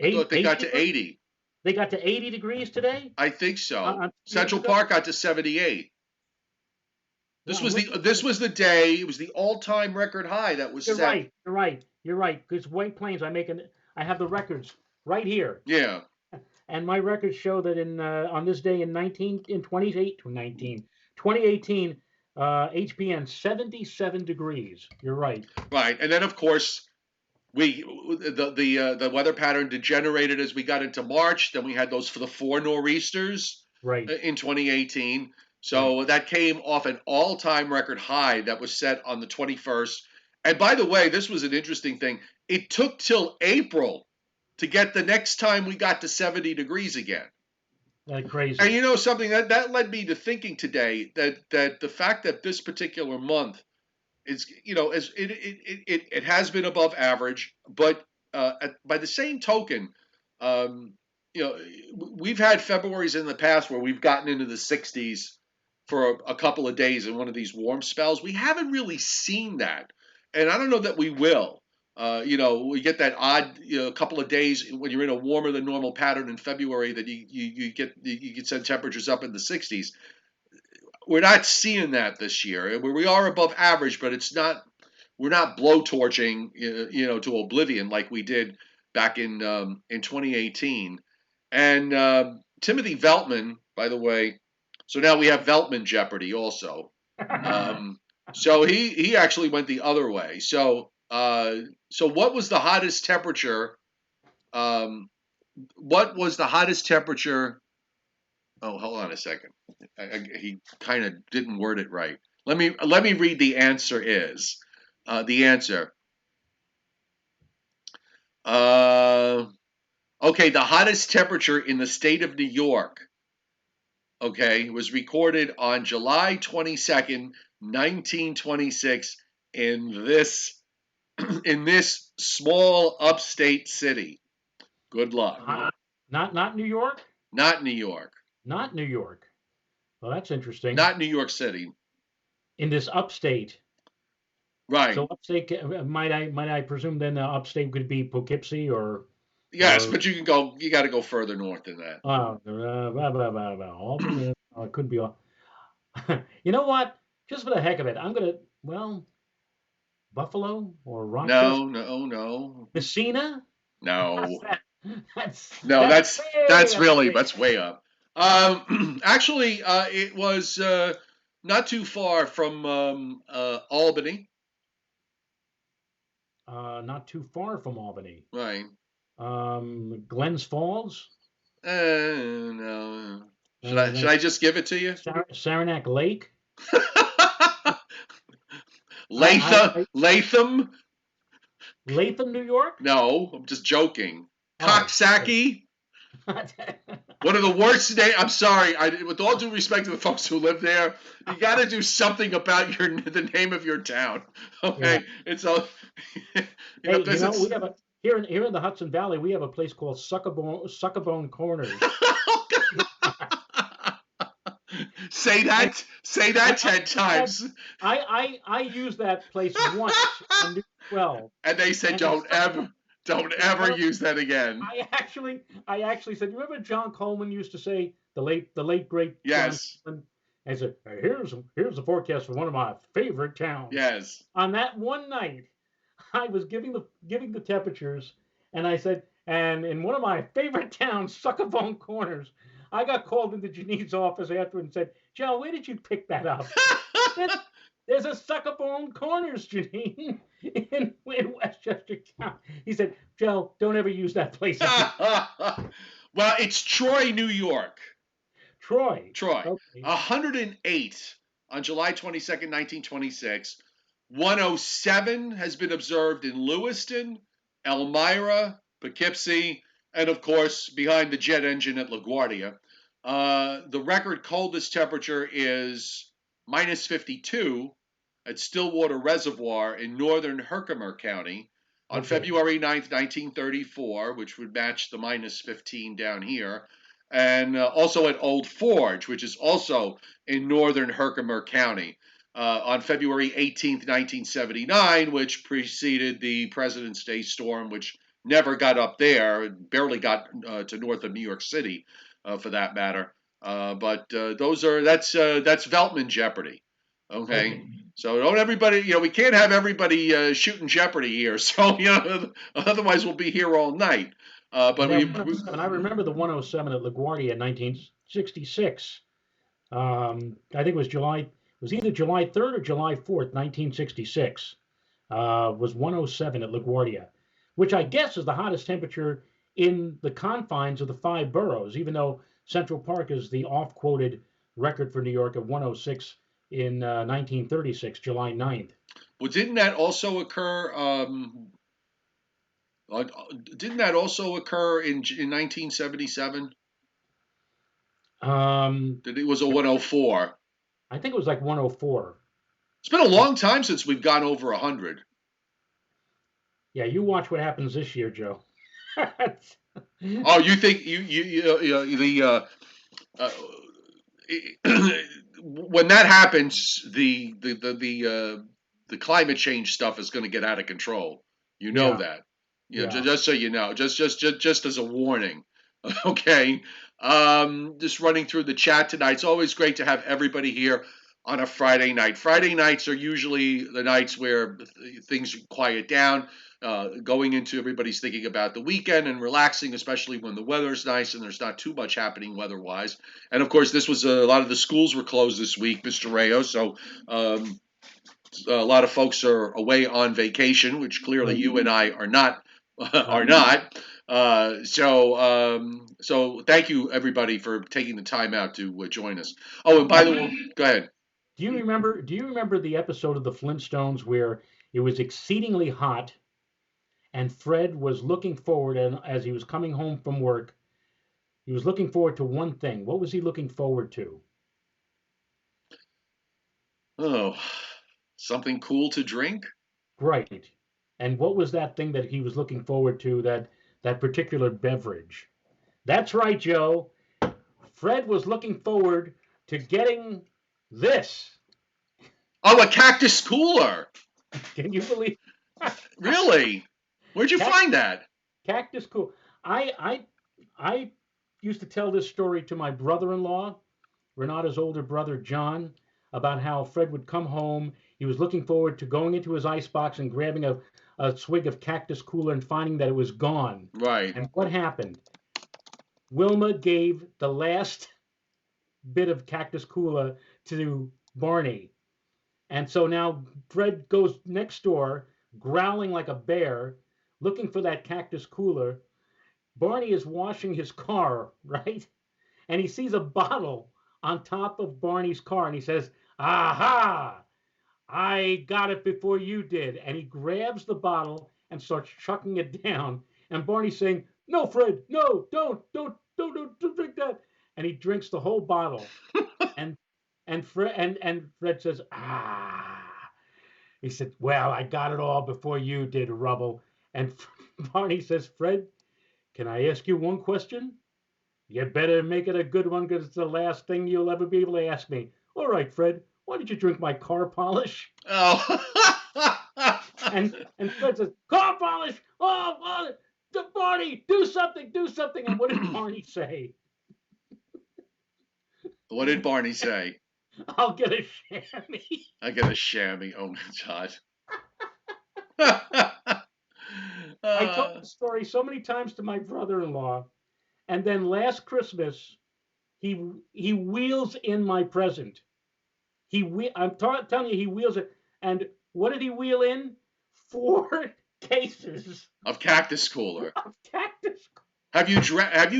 I thought they 80 got to degrees? 80. They got to 80 degrees today I think so. on 2 years Central ago? Park got to 78. Yeah, This I'm was the looking at this this. was the day. It was the all-time record high that was You're set. right. You're right. You're right. Because White Plains, I have the records right here. Yeah. And my records show that on this day in 28 to 19 2018, HPN 77 degrees. You're right. Right. And then of course the weather pattern degenerated as we got into March. Then we had those for the four nor'easters Right. in 2018. Right. So that came off an all-time record high that was set on the 21st. And by the way, this was an interesting thing. It took till April to get the next time we got to 70 degrees again. And Crazy. you know something that led me to thinking today that the fact that this particular month is, as it has been above average, but by the same token, um, we've had Februarys in the past where we've gotten into the 60s for a couple of days in one of these warm spells. We haven't really seen that, and I don't know that we will. We get that odd couple of days when you're in a warmer than normal pattern in February that you get send temperatures up in the 60s. We're not seeing that this year. We are above average, but it's not. We're not blowtorching, to oblivion like we did back in 2018. And Timothy Veltman, by the way. So now we have Veltman Jeopardy also. Um, so he actually went the other way. So what was the hottest temperature? Um, what was the hottest temperature? Oh, hold on a second. He kind of didn't word it right. Let me read the answer is. The answer. Uh, okay, the hottest temperature in the state of New York. Okay, was recorded on July 22nd, 1926, in this in this small upstate city. Good luck. Not New York. Not New York. Not New York. Well, that's interesting. Not New York City. In this upstate. Right. So upstate, might I presume then upstate could be Poughkeepsie Yes, or but you can go. You got to go further north than that. Albany. It could be. You know what? Just for the heck of it, I'm gonna. Well, Buffalo or Rochester, No, no, no, Messina. How's no, that? no. That's That's way that's up really there. that's way up. Actually, it was not too far from Albany. Not too far from Albany. Right. Glens Falls, No. Should I uh, should I just give it to you? Saranac Lake. Latham. Latham. Latham, New York. No, I'm just joking. Oh, Coxsackie. One of the worst names. I'm sorry. With all due respect to the folks who live there, you got to do something about the name of your town. yeah. Okay, it's a Hey, business. we have a here in the Hudson Valley, we have a place called Succabone Corners. I Say I that I 10 times, I used that place once on New 12, and they said, and don't you ever know, use that again. I actually said, you remember John Coleman used to say, the late great John Yes, Coleman, and said, "Hey, here's the forecast for one of my favorite towns." yes. On that one night, I was giving the temperatures, and I said, and in one of my favorite towns, Succabone Corners, I got called into Janine's office afterward and said, "Joe, where did you pick that up?" There's, there's a Succabone Corners, Janine, in Westchester County. He said, "Joe, don't ever use that place again." Well, it's Troy, New York. Troy. Troy, Okay. 108 on July 22nd, 1926. 107 has been observed in Lewiston, Elmira, Poughkeepsie, and of course, behind the jet engine at LaGuardia. The record coldest temperature is -52 at Stillwater Reservoir in northern Herkimer County on Okay. February 9th, 1934, which would match the minus 15 down here, and also at Old Forge, which is also in northern Herkimer County. On February 18th, 1979, which preceded the President's Day storm, which never got up there, barely got to north of New York City, for that matter. But that's Veltman Jeopardy. Okay. Okay. So don't everybody, we can't have everybody shooting Jeopardy here. So otherwise we'll be here all night. But And that we 107, I remember the 107 at LaGuardia in 1966. I think it was either July 3rd or July 4th, 1966. Was 107 at LaGuardia, which I guess is the hottest temperature in the confines of the five boroughs, even though Central Park is the oft-quoted record for New York of 106 in 1936, July 9th. well, didn't that also occur? Didn't that also occur in 1977? That it was a 104. I think it was like 104. It's been a long time since we've gone over 100. Yeah, you watch what happens this year, Joe. Oh, you think the when that happens, the climate change stuff is going to get out of control. You know Yeah, that. yeah. Just so you know, just as a warning. Okay. Just running through the chat tonight. It's always great to have everybody here on a Friday night. Friday nights are usually the nights where things quiet down. Going into everybody's thinking about the weekend and relaxing, especially when the weather's nice and there's not too much happening weather-wise. And of course, this was a lot of the schools were closed this week, Mr. Rayo. So a lot of folks are away on vacation, which clearly Right. you and I are not. Are Uh, not. So thank you everybody for taking the time out to join us. Oh, and by the way, go ahead. do you remember the episode of the Flintstones where it was exceedingly hot and Fred was looking forward, and as he was coming home from work, he was looking forward to one thing. What was he looking forward to? Oh, something cool to drink? Right. And what was that thing that he was looking forward to, that particular beverage? That's right, Joe. Fred was looking forward to getting this. Oh, a cactus cooler. Can you believe Really? Where'd you Cac- find that? cactus cool? I used to tell this story to my brother-in-law, Renata's older brother John, about how Fred would come home. He was looking forward to going into his icebox and grabbing a swig of cactus cooler and finding that it was gone. Right. And what happened? Wilma gave the last bit of cactus cooler to Barney. And so now Fred goes next door, growling like a bear, looking for that cactus cooler. Barney is washing his car, right? And he sees a bottle on top of Barney's car and he says, "Aha! I got it before you did." And he grabs the bottle and starts chucking it down. And Barney's saying, "No, Fred, no, don't drink that." And he drinks the whole bottle. And Fred says, "Ah." He said, "Well, I got it all before you did, Rubble." And Barney says, "Fred, can I ask you one question? You better make it a good one because it's the last thing you'll ever be able to ask me." "All right, Fred, why did you drink my car polish?" Oh. And Fred says, "Car polish! Barney, do something, do something." And what did Barney say? What did Barney say? "I'll get a chamois." I got a chamois. Oh my god. I told the story so many times to my brother-in-law, and then last Christmas, he wheels in my present. Telling you, he wheels it. And what did he wheel in? 4 cases Of cactus cooler. of cactus. Have you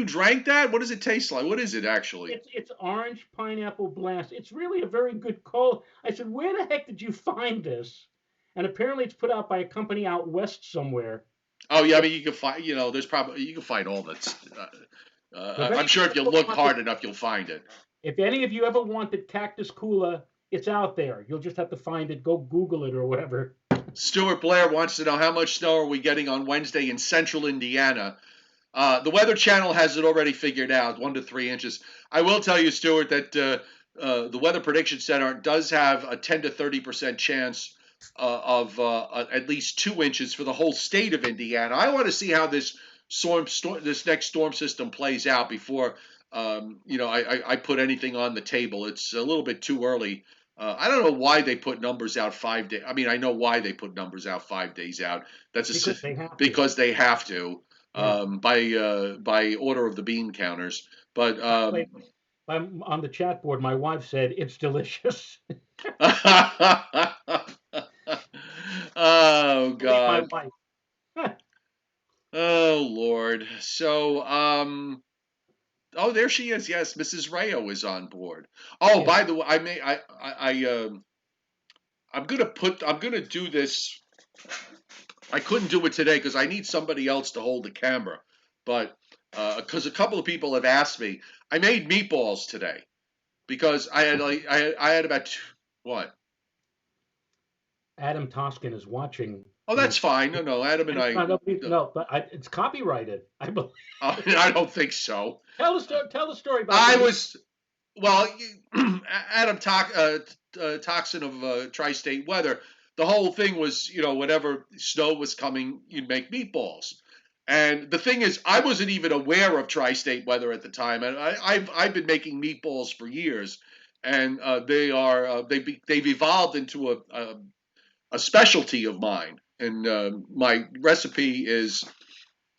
drank that? What does it taste like? What is it actually? It's orange pineapple blast. It's really a very good cola. I said, "Where the heck did you find this?" And apparently, it's put out by a company out west somewhere. Oh yeah, I mean you can find. There's probably you can find all that. So if any I'm of sure you if you ever look wanted, hard enough, you'll find it. if any of you ever wanted cactus cola It's out there. You'll just have to find it. Go Google it or whatever. Stuart Blair wants to know how much snow are we getting on Wednesday in central Indiana. The Weather Channel has it already figured out, 1 to 3 inches. I will tell you, Stuart, that the Weather Prediction Center does have a 10 to 30% chance of at least 2 inches for the whole state of Indiana. I want to see how this next storm system plays out before I put anything on the table. It's a little bit too early. I don't know why they put numbers out 5 days. I mean, I know why they put numbers out 5 days out. Because they have to. Because they have to Yeah. by order of the bean counters. But By the way, I'm on the chat board. My wife said it's delicious. oh Believe my God, wife. oh Lord. So oh, there she is. Yes, Mrs. Rayo is on board. Oh, Yeah. by the way, I'm gonna do this. I couldn't do it today because I need somebody else to hold the camera. But because a couple of people have asked me, I made meatballs today because I had about what? Adam Toskin is watching Oh, that's you. fine. No, Adam and I. No, but it's copyrighted. I believe. I don't think so. Tell the story about the I meat. was well, Adam Toxin of Tri-State Weather. The whole thing was, whenever snow was coming, you'd make meatballs. And the thing is, I wasn't even aware of Tri-State Weather at the time, and I've been making meatballs for years, and they've evolved into a specialty of mine. And my recipe is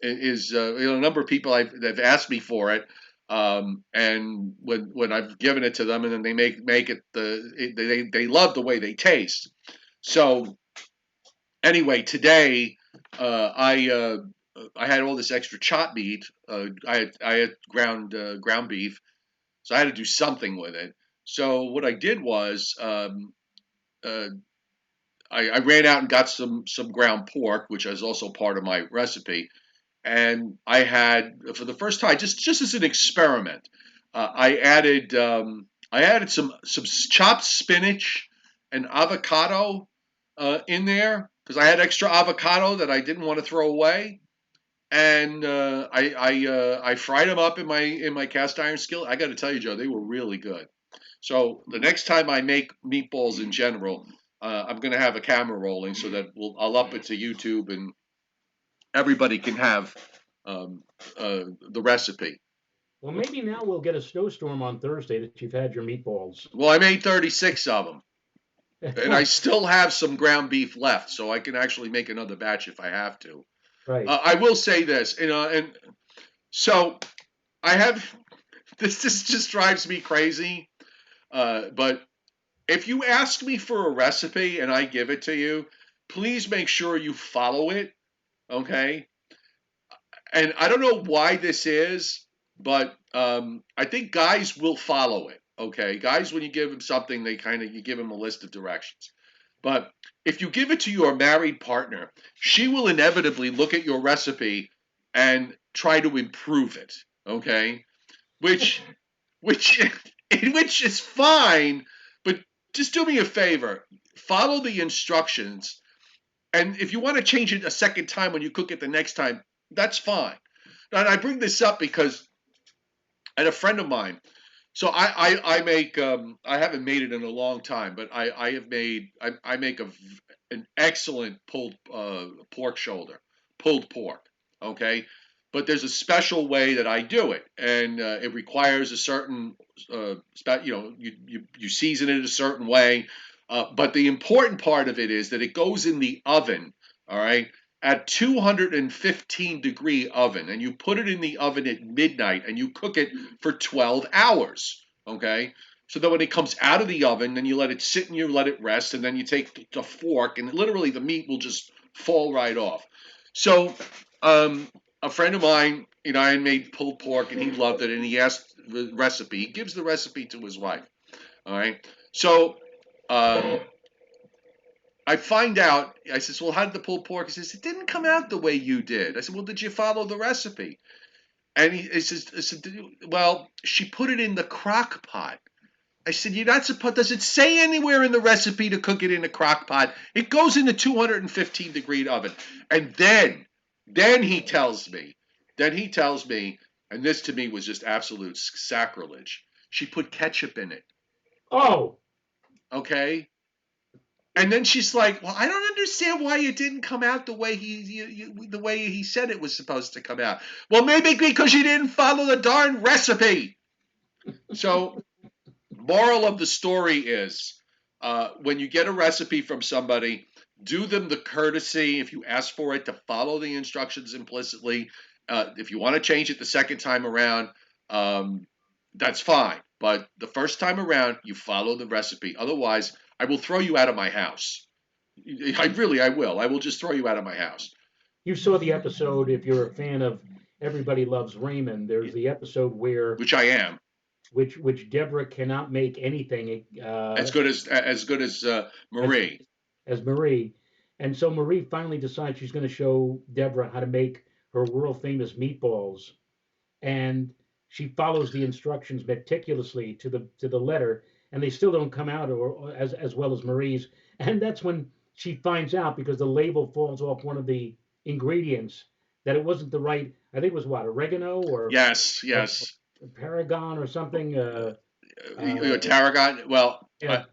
a number of people have asked me for it, and when I've given it to them, and then they make it they love the way they taste. So anyway, today I had all this extra chop meat. I had ground beef, so I had to do something with it. So what I did was uh, I ran out and got some ground pork, which is also part of my recipe, and I had for the first time, just as an experiment, I added some chopped spinach and avocado in there because I had extra avocado that I didn't want to throw away, and I fried them up in my cast iron skillet. I got to tell you, Joe, they were really good. So the next time I make meatballs in general, I'm going to have a camera rolling so that I'll up it to YouTube and everybody can have um, the recipe. Well, maybe now we'll get a snowstorm on Thursday that you've had your meatballs. Well, I made 36 of them, and I still have some ground beef left, so I can actually make another batch if I have to. Right. I will say this, and so I have this just drives me crazy. But if you ask me for a recipe and I give it to you, please make sure you follow it. Okay, and I don't know why this is, but I think guys will follow it. Okay, guys, when you give them something, you give them a list of directions. But if you give it to your married partner, she will inevitably look at your recipe and try to improve it. Okay, which which which is fine, but just do me a favor, follow the instructions, and if you want to change it a second time when you cook it the next time, that's fine. And I bring this up because I had a friend of mine. So I make I haven't made it in a long time, but I have made I make an excellent pork shoulder, pulled pork. Okay, but there's a special way that I do it, and it requires a certain you season it a certain way. But the important part of it is that it goes in the oven. All right, at 215-degree oven, and you put it in the oven at midnight, and you cook it for 12 hours. Okay, so that when it comes out of the oven, then you let it sit and you let it rest, and then you take the fork, and literally the meat will just fall right off. So, a friend of mine, I made pulled pork, and he loved it, and he asked the recipe. He gives the recipe to his wife. All right, so um, I find out. I says, "Well, how did the pulled pork?" He says, "It didn't come out the way you did." I said, "Well, did you follow the recipe?" And he says, "Well, she put it in the crock pot." I said, you're not supposed, does it say anywhere in the recipe to cook it in a crock pot? It goes in the 215-degree oven. And then he tells me, and this to me was just absolute sacrilege. She put ketchup in it. Oh, Okay. And then she's like, "Well, I don't understand why it didn't come out the way the way he said it was supposed to come out." Well, maybe because you didn't follow the darn recipe. So, moral of the story is, when you get a recipe from somebody, do them the courtesy if you ask for it to follow the instructions implicitly. If you want to change it the second time around, um, that's fine. But the first time around, you follow the recipe. Otherwise, I will throw you out of my house. I will. I will just throw you out of my house, you saw the episode. If you're a fan of Everybody Loves Raymond, there's the episode where which I am which Deborah cannot make anything as good as as Marie. as Marie, and so Marie finally decides she's going to show Deborah how to make her world famous meatballs, and she follows the instructions meticulously to the letter, and they still don't come out or as well as Marie's, and that's when she finds out because the label falls off one of the ingredients that it wasn't the right. I think it was what oregano Yes, or yes. paragon or something. Tarragon. Well, Yeah,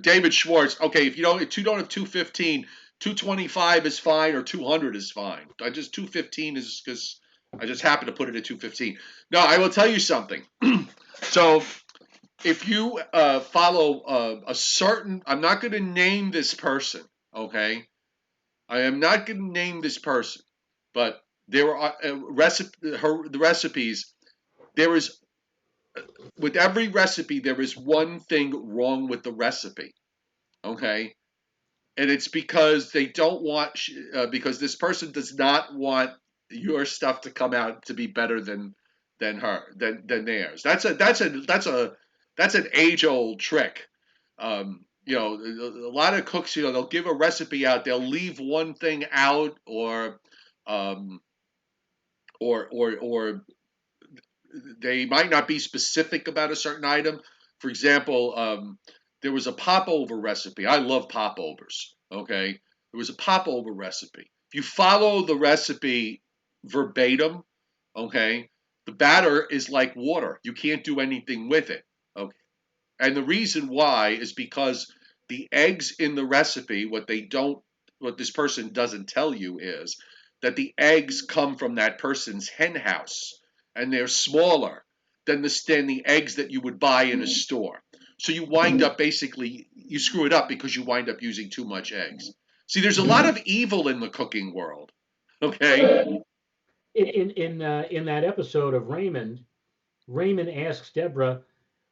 David Schwartz. Okay, if you don't have 215, 225 is fine, or 200 is fine. I just 215 is because I just happen to put it at 215. No, I will tell you something. So if you follow a certain, I'm not going to name this person. Okay, I am not going to name this person, but there are the recipes. There is with every recipe, there is one thing wrong with the recipe. Okay, and it's because they don't want because this person does not want your stuff to come out to be better than theirs. That's an age old trick. A lot of cooks, they'll give a recipe out, they'll leave one thing out, um, or they might not be specific about a certain item. For example, there was a popover recipe. I love popovers. Okay, there was a popover recipe. If you follow the recipe verbatim, okay, the batter is like water. You can't do anything with it. Okay, and the reason why is because the eggs in the recipe, what this person doesn't tell you is that the eggs come from that person's hen house and they're smaller than the eggs that you would buy in a store. So you wind up basically, you screw it up because you wind up using too much eggs. See, there's a lot of evil in the cooking world. Okay. in that episode of Raymond, Raymond asks Deborah,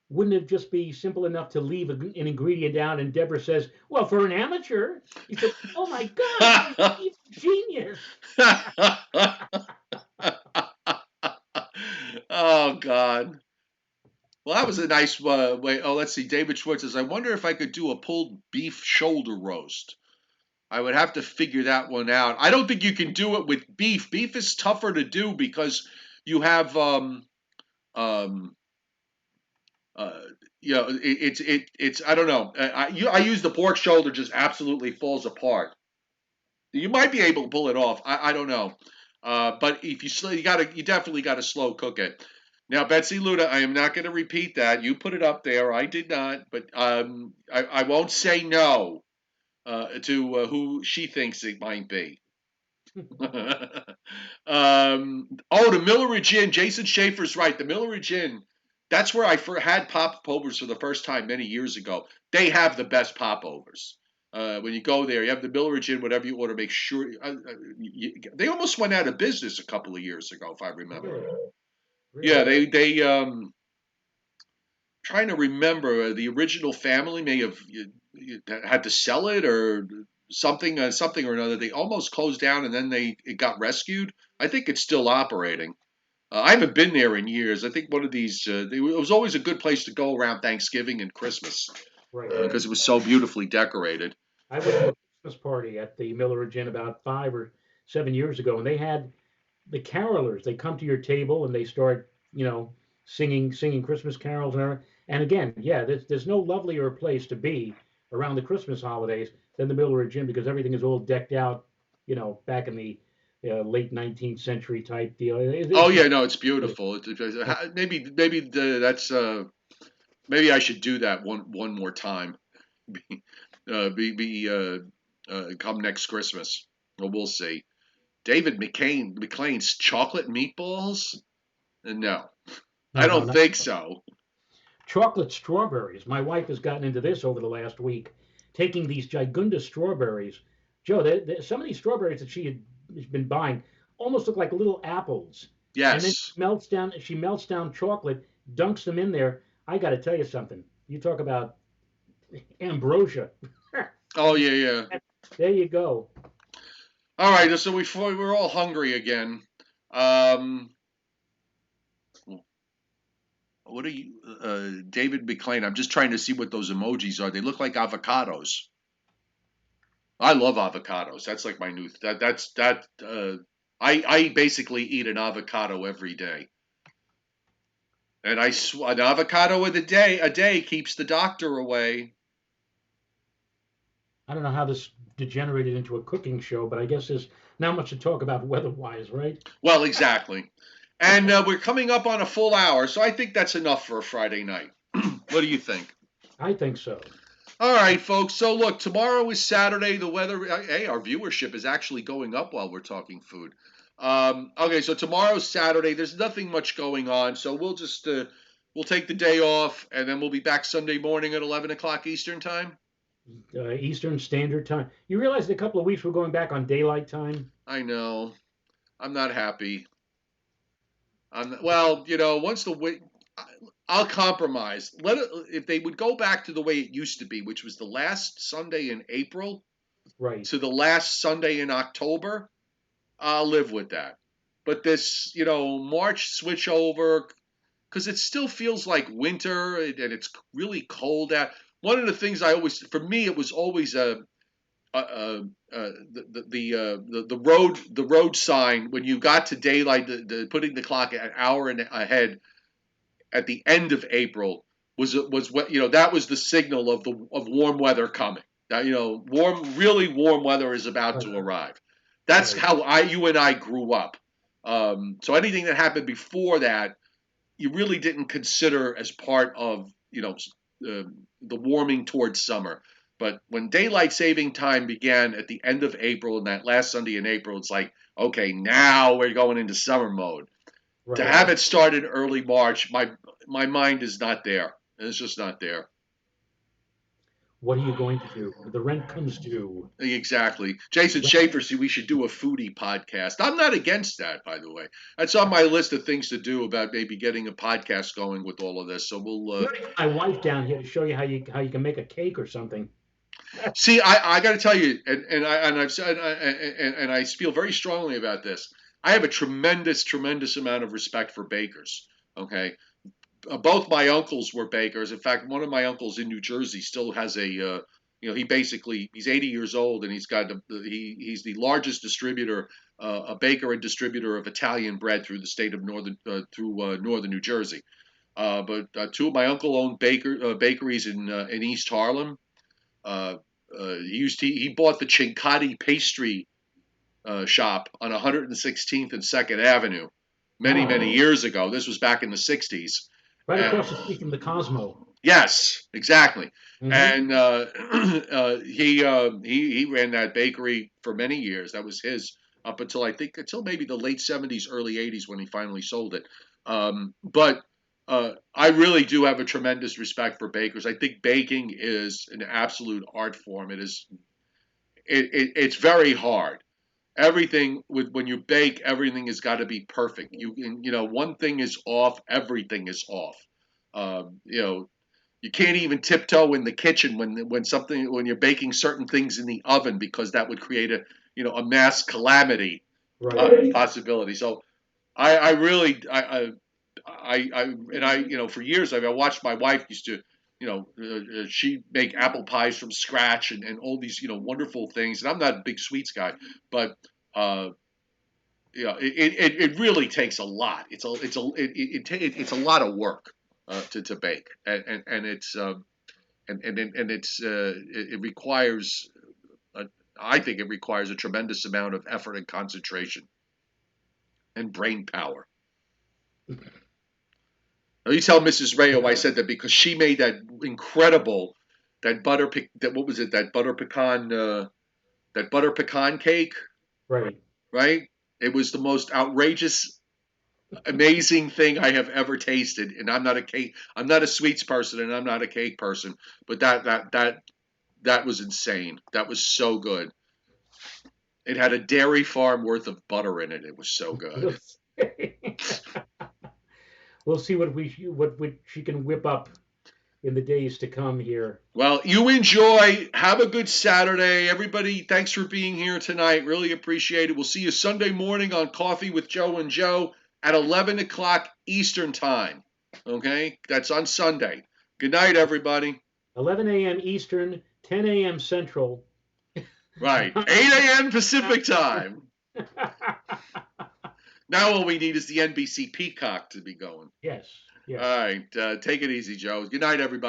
wouldn't it just be simple enough to leave an ingredient out? And Deborah says, well, for an amateur. He said, oh my God, he's a genius. Oh God. Well, that was a nice way. Oh, let's see. David Schwartz says, I wonder if I could do a pulled beef shoulder roast. I would have to figure that one out. I don't think you can do it with beef. Beef is tougher to do because you have um uh it's I don't know. I use the pork shoulder, just absolutely falls apart. You might be able to pull it off. I don't know. But if you definitely got to slow cook it. Now, Betsy Luda, I am not going to repeat that. You put it up there. I did not, but I won't say no to who she thinks it might be. The Miller Gin. Jason Schaefer's right. The Miller Gin. That's where I had popovers for the first time many years ago. They have the best popovers. When you go there, you have the Miller Gin. Whatever you order, make sure. They almost went out of business a couple of years ago, if I remember. Really? Yeah, Really? they trying to remember. The original family may have had to sell it or something or another. They almost closed down and then it got rescued. I think it's still operating. I haven't been there in years. I think one of these. It was always a good place to go around Thanksgiving and Christmas Right. because it was so beautifully decorated. I went to a Christmas party at the Miller Inn about 5 or 7 years ago, and they had the carolers. They come to your table and they start, singing Christmas carols and everything. And again, yeah, there's no lovelier place to be around the Christmas holidays than the Miller Gym because everything is all decked out, back in the late 19th century type deal. Oh It's yeah, just no, it's really, beautiful. That's maybe I should do that one more time. Be, be come next Christmas. Well, we'll see. David McLean's chocolate meatballs? No, I no, no, don't not think so. chocolate strawberries. My wife has gotten into this over the last week, taking these gigunda strawberries. Joe, some of these strawberries that has been buying almost look like little apples. And then Yes. she melts down chocolate, dunks them in there. I got to tell you something. You talk about ambrosia. Oh yeah, yeah. There you go. All right, so we're all hungry again. Um, what are you, David McLean? I'm just trying to see what those emojis are. They look like avocados. I love avocados. That's like my new. That that's that. I basically eat an avocado every day, and an avocado a day keeps the doctor away. I don't know how this degenerated into a cooking show, but I guess there's not much to talk about weather-wise, right? Well, exactly. And we're coming up on a full hour, so I think that's enough for a Friday night. What do you think? I think so. All right, folks. So look, tomorrow is Saturday. The weather, hey, our viewership is actually going up while we're talking food. Okay, so tomorrow's Saturday. There's nothing much going on, so we'll take the day off, and then we'll be back Sunday morning at 11 o'clock Eastern time. Eastern Standard Time. You realize in a couple of weeks we're going back on daylight time? I know. I'm not happy. Well, once the way, I'll compromise. If they would go back to the way it used to be, which was the last Sunday in April Right. to the last Sunday in October, I'll live with that. But this, March switch over, because it still feels like winter and it's really cold out. One of the things for me, it was always the road sign when you got to daylight, putting the clock an hour and ahead at the end of April was what that was the signal of warm weather coming. That really warm weather is about Right. to arrive. That's Right. how you and I grew up. So anything that happened before that, you really didn't consider as part of the warming towards summer. But when daylight saving time began at the end of April and that last Sunday in April, it's like, okay, now we're going into summer mode. To Right. have it started early March, my mind is not there. It's just not there. What are you going to do? The rent comes due. Exactly. Jason Rent, Schaefer said we should do a foodie podcast. I'm not against that, by the way. That's on my list of things to do about maybe getting a podcast going with all of this. So we'll we ought to get my wife down here to show you how you can make a cake or something. see. I got to tell you, I've said, and I feel very strongly about this. I have a tremendous amount of respect for bakers. Okay, both my uncles were bakers. In fact, one of my uncles in New Jersey still has he's 80 years old and he's the largest distributor, a baker and distributor of Italian bread through the state of northern New Jersey. But two of my uncle owned bakeries in East Harlem. Uh, he bought the Cincotti pastry shop on 116th and Second Avenue many Ah, years ago. This was back in the 60s. right And across the street from the Cosmo. yes, exactly. Hmm. And he ran that bakery for many years. That was his up until maybe the late 70s, early 80s when he finally sold it. But I really do have a tremendous respect for bakers. I think baking is an absolute art form. It's very hard. Everything when you bake, everything has got to be perfect. One thing is off, everything is off. You can't even tiptoe in the kitchen when you're baking certain things in the oven because that would create a mass calamity Right. possibility. So I really for years I watched my wife used to she'd make apple pies from scratch and all these wonderful things. And I'm not a big sweets guy, but uh, it really takes a lot. It's a lot of work. to bake, and it's it requires. I think it requires a tremendous amount of effort and concentration and brain power. Now you tell Mrs. Rayo I said that because she made that incredible that what was it that butter pecan cake, Right. right? It was the most outrageous, amazing thing I have ever tasted. And I'm not a sweets person, and I'm not a cake person. But that was insane. That was so good. It had a dairy farm worth of butter in it. It was so good. We'll see, we'll see what she can whip up in the days to come here. Well, you enjoy. Have a good Saturday. Everybody, thanks for being here tonight. Really appreciate it. We'll see you Sunday morning on Coffee with Joe and Joe at 11 o'clock Eastern Time. Okay? That's on Sunday. Good night, everybody. 11 a.m. Eastern, 10 a.m. Central. Right. 8 a.m. Pacific Time. Now all we need is the NBC Peacock to be going. Yes, All yes. right. Take it easy, Joe. Good night, everybody.